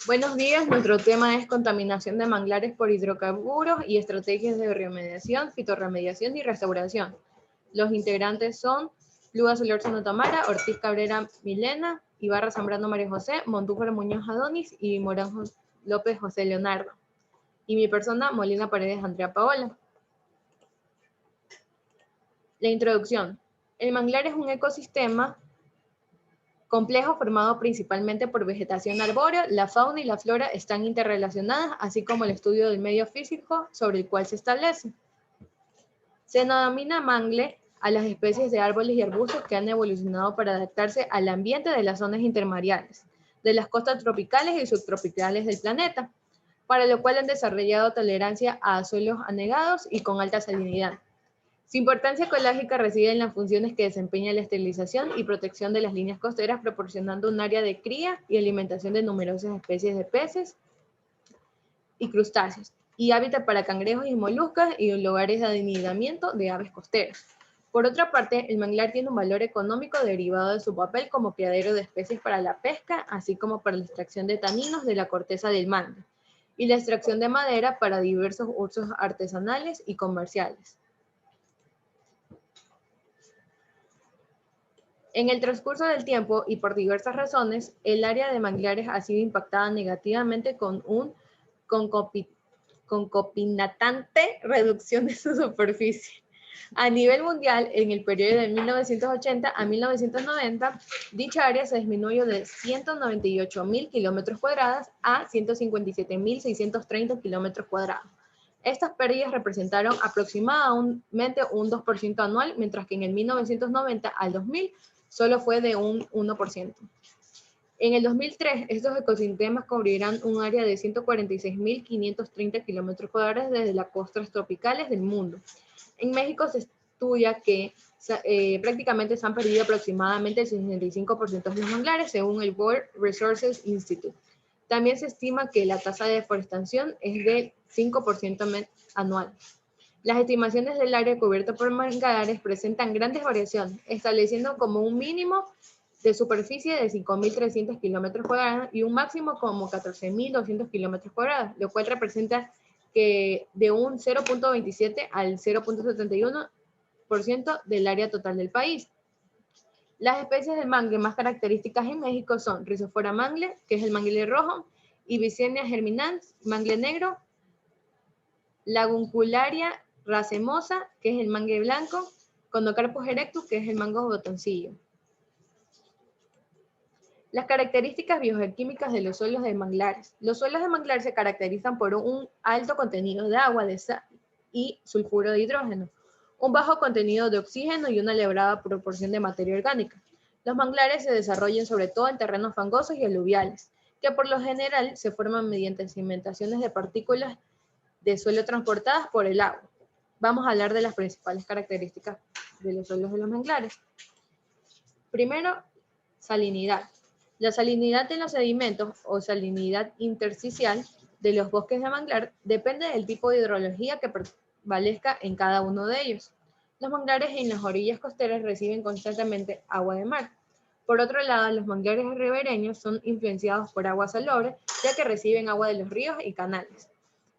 Buenos días, nuestro tema es contaminación de manglares por hidrocarburos y estrategias de remediación, fitorremediación y restauración. Los integrantes son Luga Solórzano Tamara, Ortiz Cabrera Milena, Ibarra Zambrano María José, Montúfar Muñoz Adonis y Morán López José Leonardo. Y mi persona, Molina Paredes Andrea Paola. La introducción. El manglar es un ecosistema complejo formado principalmente por vegetación arbórea. La fauna y la flora están interrelacionadas, así como el estudio del medio físico sobre el cual se establece. Se denomina mangle a las especies de árboles y arbustos que han evolucionado para adaptarse al ambiente de las zonas intermareales, de las costas tropicales y subtropicales del planeta, para lo cual han desarrollado tolerancia a suelos anegados y con alta salinidad. Su importancia ecológica reside en las funciones que desempeña la esterilización y protección de las líneas costeras, proporcionando un área de cría y alimentación de numerosas especies de peces y crustáceos, y hábitat para cangrejos y moluscas y lugares de anidamiento de aves costeras. Por otra parte, el manglar tiene un valor económico derivado de su papel como criadero de especies para la pesca, así como para la extracción de taninos de la corteza del mangle, y la extracción de madera para diversos usos artesanales y comerciales. En el transcurso del tiempo y por diversas razones, el área de manglares ha sido impactada negativamente con un concomitanante reducción de su superficie. A nivel mundial, en el periodo de 1980 a 1990, dicha área se disminuyó de 198.000 kilómetros cuadrados a 157.630 kilómetros cuadrados. Estas pérdidas representaron aproximadamente un 2% anual, mientras que en el 1990 al 2000 solo fue de un 1%. En el 2003, estos ecosistemas cubrirán un área de 146.530 kilómetros cuadrados desde las costas tropicales del mundo. En México se estudia que prácticamente se han perdido aproximadamente el 65% de los manglares, según el World Resources Institute. También se estima que la tasa de deforestación es del 5% anual. Las estimaciones del área cubierta por manglares presentan grandes variaciones, estableciendo como un mínimo de superficie de 5.300 kilómetros cuadrados y un máximo como 14.200 kilómetros cuadrados, lo cual representa que de un 0.27 al 0.71% del área total del país. Las especies de mangle más características en México son Rhizophyra mangle, que es el mangle rojo, Ibicenia germinans, mangle negro, Laguncularia racemosa, que es el mangle blanco, Conocarpus erectus, que es el mango botoncillo. Las características biogeoquímicas de los suelos de manglares. Los suelos de manglar se caracterizan por un alto contenido de agua, de sal y sulfuro de hidrógeno, un bajo contenido de oxígeno y una elevada proporción de materia orgánica. Los manglares se desarrollan sobre todo en terrenos fangosos y aluviales, que por lo general se forman mediante cimentaciones de partículas de suelo transportadas por el agua. Vamos a hablar de las principales características de los suelos de los manglares. Primero, salinidad. La salinidad de los sedimentos o salinidad intersticial de los bosques de manglar depende del tipo de hidrología que prevalezca en cada uno de ellos. Los manglares en las orillas costeras reciben constantemente agua de mar. Por otro lado, los manglares ribereños son influenciados por agua salobre, ya que reciben agua de los ríos y canales,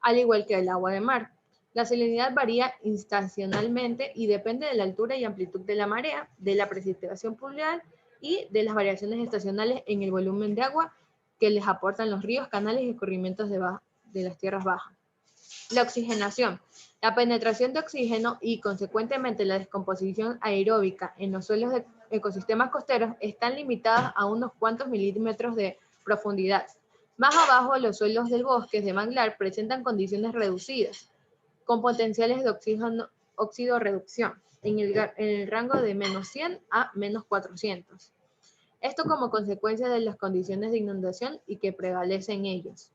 al igual que el agua de mar. La salinidad varía estacionalmente y depende de la altura y amplitud de la marea, de la precipitación pluvial y de las variaciones estacionales en el volumen de agua que les aportan los ríos, canales y escurrimientos de las tierras bajas. La oxigenación. La penetración de oxígeno y, consecuentemente, la descomposición aeróbica en los suelos de ecosistemas costeros están limitadas a unos cuantos milímetros de profundidad. Más abajo, los suelos del bosque de manglar presentan condiciones reducidas, con potenciales de oxidorreducción en el rango de menos 100 a menos 400. Esto como consecuencia de las condiciones de inundación y que prevalece en ellos.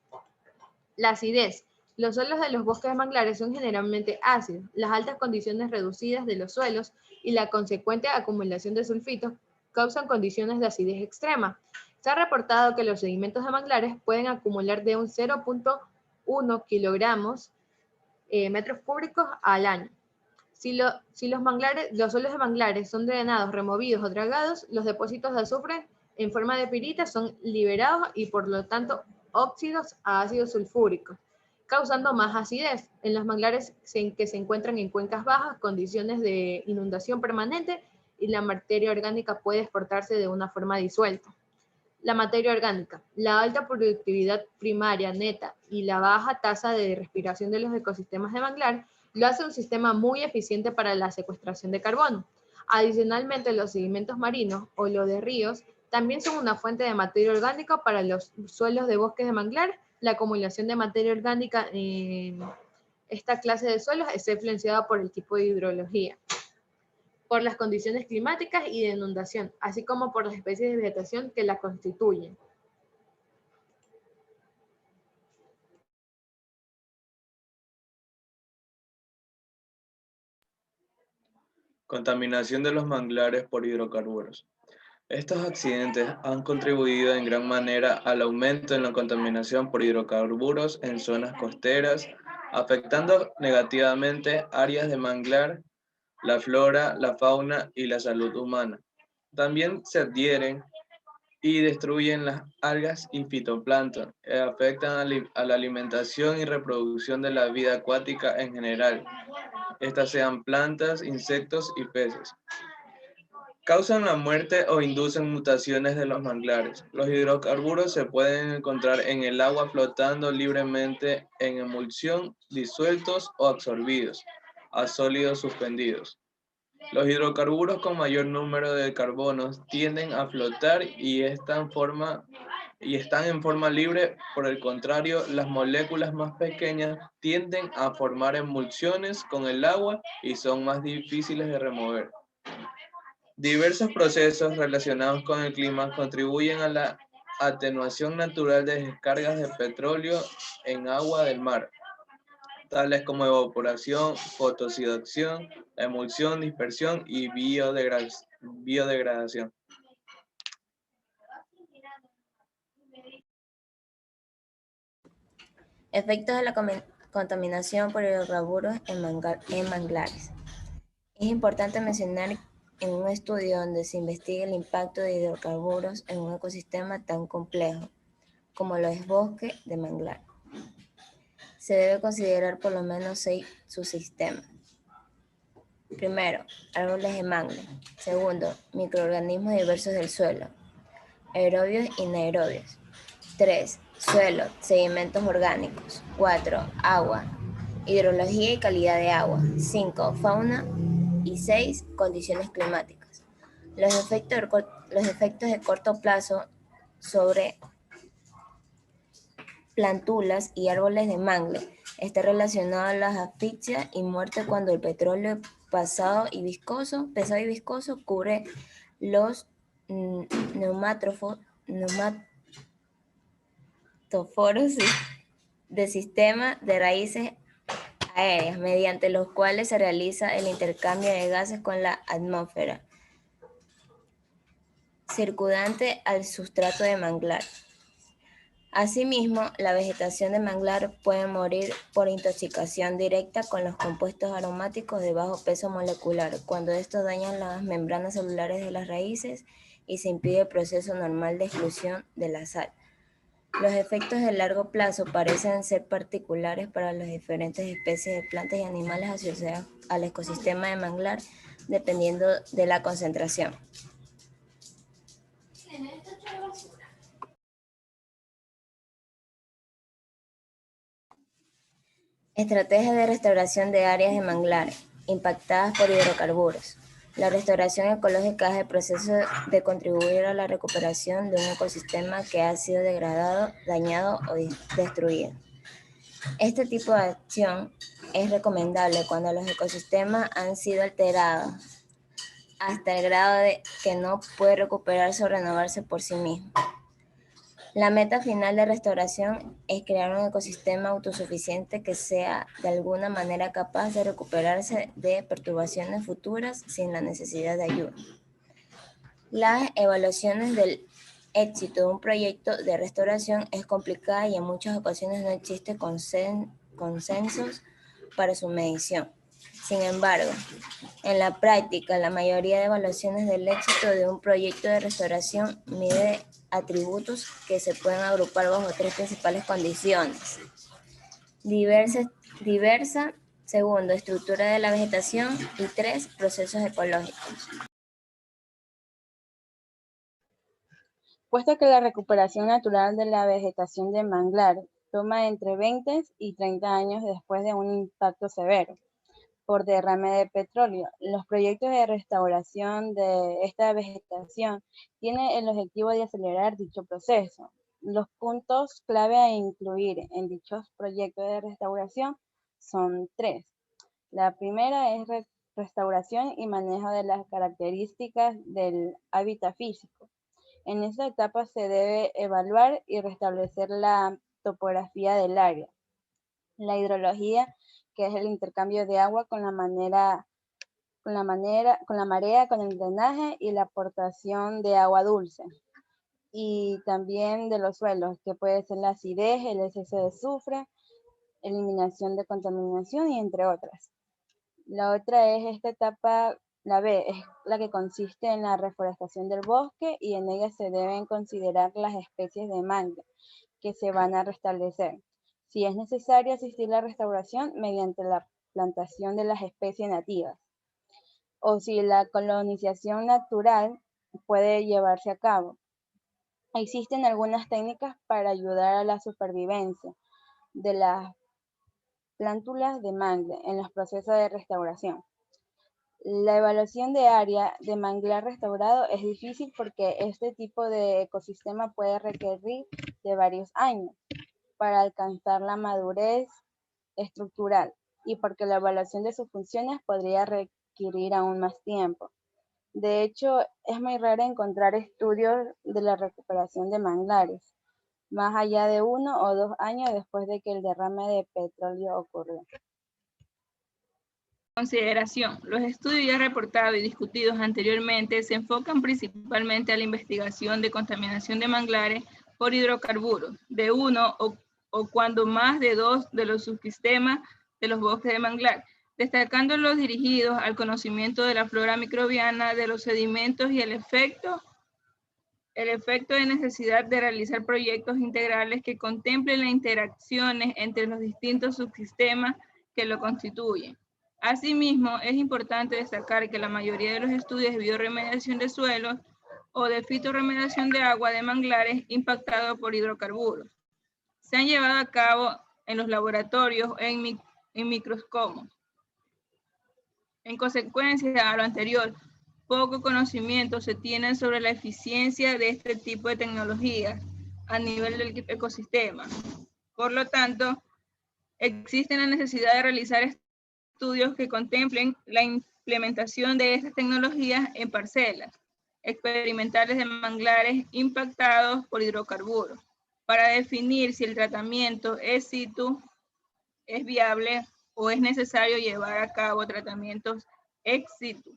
La acidez. Los suelos de los bosques de manglares son generalmente ácidos. Las altas condiciones reducidas de los suelos y la consecuente acumulación de sulfitos causan condiciones de acidez extrema. Se ha reportado que los sedimentos de manglares pueden acumular de un 0.1 kilogramos metros cúbicos al año. Si los suelos de manglares son drenados, removidos o dragados, los depósitos de azufre en forma de pirita son liberados y por lo tanto óxidos a ácidos sulfúricos, causando más acidez. En los manglares que se encuentran en cuencas bajas, condiciones de inundación permanente y la materia orgánica puede exportarse de una forma disuelta. La materia orgánica, la alta productividad primaria neta y la baja tasa de respiración de los ecosistemas de manglar lo hace un sistema muy eficiente para la secuestración de carbono. Adicionalmente, los sedimentos marinos o los de ríos también son una fuente de materia orgánica para los suelos de bosques de manglar. La acumulación de materia orgánica en esta clase de suelos está influenciada por el tipo de hidrología, por las condiciones climáticas y de inundación, así como por las especies de vegetación que la constituyen. Contaminación de los manglares por hidrocarburos. Estos accidentes han contribuido en gran manera al aumento en la contaminación por hidrocarburos en zonas costeras, afectando negativamente áreas de manglar, la flora, la fauna y la salud humana. También se adhieren y destruyen las algas y fitoplancton, afectan a la alimentación y reproducción de la vida acuática en general, estas sean plantas, insectos y peces. Causan la muerte o inducen mutaciones de los manglares. Los hidrocarburos se pueden encontrar en el agua flotando libremente en emulsión, disueltos o absorbidos, a sólidos suspendidos. Los hidrocarburos con mayor número de carbonos tienden a flotar y están en forma libre. Por el contrario, las moléculas más pequeñas tienden a formar emulsiones con el agua y son más difíciles de remover. Diversos procesos relacionados con el clima contribuyen a la atenuación natural de descargas de petróleo en agua del mar, tales como evaporación, fotooxidación, emulsión, dispersión y biodegradación. Efectos de la contaminación por hidrocarburos en manglares. Es importante mencionar en un estudio donde se investiga el impacto de hidrocarburos en un ecosistema tan complejo como lo es bosque de manglar. Se debe considerar por lo menos 6 subsistemas. Primero, árboles de mangle. Segundo, microorganismos diversos del suelo, aerobios y anaerobios. 3. Suelo, sedimentos orgánicos. 4. Agua, hidrología y calidad de agua. 5. Fauna. Y 6. Condiciones climáticas. Los efectos de corto plazo sobre plántulas y árboles de mangle está relacionado a las asfixias y muerte cuando el petróleo pesado y viscoso cubre los neumátoforos de sistema de raíces aéreas, mediante los cuales se realiza el intercambio de gases con la atmósfera circundante al sustrato de manglar. Asimismo, la vegetación de manglar puede morir por intoxicación directa con los compuestos aromáticos de bajo peso molecular, cuando estos dañan las membranas celulares de las raíces y se impide el proceso normal de exclusión de la sal. Los efectos de largo plazo parecen ser particulares para las diferentes especies de plantas y animales asociadas al ecosistema de manglar, dependiendo de la concentración. Estrategias de restauración de áreas de manglar impactadas por hidrocarburos. La restauración ecológica es el proceso de contribuir a la recuperación de un ecosistema que ha sido degradado, dañado o destruido. Este tipo de acción es recomendable cuando los ecosistemas han sido alterados hasta el grado de que no puede recuperarse o renovarse por sí mismo. La meta final de restauración es crear un ecosistema autosuficiente que sea de alguna manera capaz de recuperarse de perturbaciones futuras sin la necesidad de ayuda. Las evaluaciones del éxito de un proyecto de restauración es complicada y en muchas ocasiones no existe consensos para su medición. Sin embargo, en la práctica, la mayoría de evaluaciones del éxito de un proyecto de restauración mide atributos que se pueden agrupar bajo tres principales condiciones. Segundo, estructura de la vegetación. Y 3, procesos ecológicos. Puesto que la recuperación natural de la vegetación de manglar toma entre 20 y 30 años después de un impacto severo por derrame de petróleo, los proyectos de restauración de esta vegetación tienen el objetivo de acelerar dicho proceso. Los puntos clave a incluir en dichos proyectos de restauración son 3. La primera es restauración y manejo de las características del hábitat físico. En esta etapa se debe evaluar y restablecer la topografía del área, la hidrología, que es el intercambio de agua con la marea, con el drenaje y la aportación de agua dulce. Y también de los suelos, que puede ser la acidez, el exceso de azufre, eliminación de contaminación y entre otras. La otra es esta etapa, la B, es la que consiste en la reforestación del bosque y en ella se deben considerar las especies de mangle que se van a restablecer. Si es necesario asistir a la restauración mediante la plantación de las especies nativas o si la colonización natural puede llevarse a cabo. Existen algunas técnicas para ayudar a la supervivencia de las plántulas de mangle en los procesos de restauración. La evaluación de área de manglar restaurado es difícil porque este tipo de ecosistema puede requerir de varios años para alcanzar la madurez estructural y porque la evaluación de sus funciones podría requerir aún más tiempo. De hecho, es muy raro encontrar estudios de la recuperación de manglares, más allá de 1 o 2 años después de que el derrame de petróleo ocurrió. Consideración. Los estudios ya reportados y discutidos anteriormente se enfocan principalmente a la investigación de contaminación de manglares por hidrocarburos, de uno o cuando más de 2 de los subsistemas de los bosques de manglar, destacando los dirigidos al conocimiento de la flora microbiana, de los sedimentos y el efecto de necesidad de realizar proyectos integrales que contemplen las interacciones entre los distintos subsistemas que lo constituyen. Asimismo, es importante destacar que la mayoría de los estudios de biorremediación de suelos o de fitorremediación de agua de manglares impactados por hidrocarburos se han llevado a cabo en los laboratorios en microscopios. En consecuencia a lo anterior, poco conocimiento se tiene sobre la eficiencia de este tipo de tecnologías a nivel del ecosistema. Por lo tanto, existe la necesidad de realizar estudios que contemplen la implementación de estas tecnologías en parcelas experimentales de manglares impactados por hidrocarburos, para definir si el tratamiento ex situ es viable o es necesario llevar a cabo tratamientos ex situ.